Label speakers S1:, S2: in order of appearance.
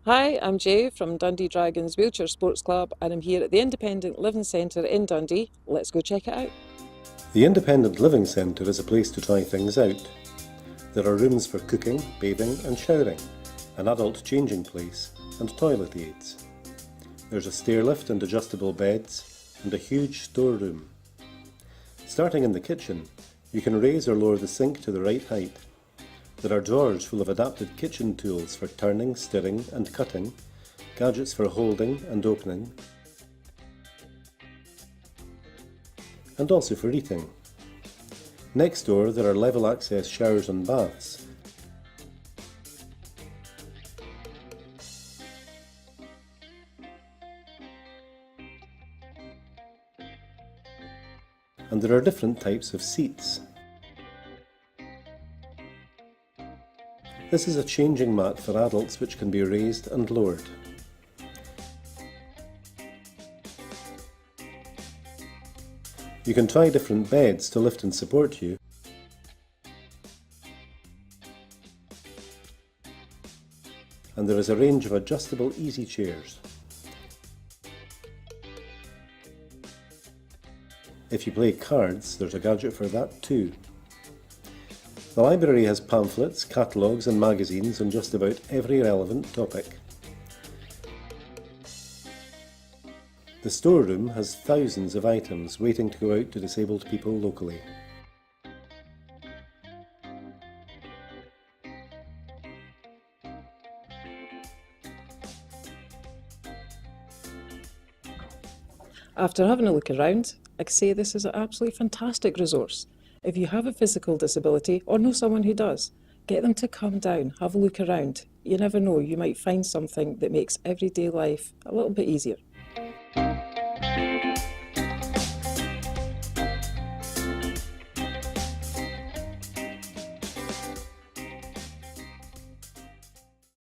S1: Hi, I'm Jay from Dundee Dragons Wheelchair Sports Club and I'm here at the Independent Living Centre in Dundee. Let's go check it out.
S2: The Independent Living Centre is a place to try things out. There are rooms for cooking, bathing and showering, an adult changing place and toilet aids. There's a stair lift and adjustable beds and a huge storeroom. Starting in the kitchen, you can raise or lower the sink to the right height. There are drawers full of adapted kitchen tools for turning, stirring and cutting, gadgets for holding and opening, and also for eating. Next door there are level access showers and baths. And there are different types of seats. This is a changing mat for adults which can be raised and lowered. You can try different beds to lift and support you. And there is a range of adjustable easy chairs. If you play cards, there's a gadget for that too. The library has pamphlets, catalogues and magazines on just about every relevant topic. The storeroom has thousands of items waiting to go out to disabled people locally.
S1: After having a look around, I can say this is an absolutely fantastic resource. If you have a physical disability or know someone who does, get them to come down, have a look around. You never know, you might find something that makes everyday life a little bit easier.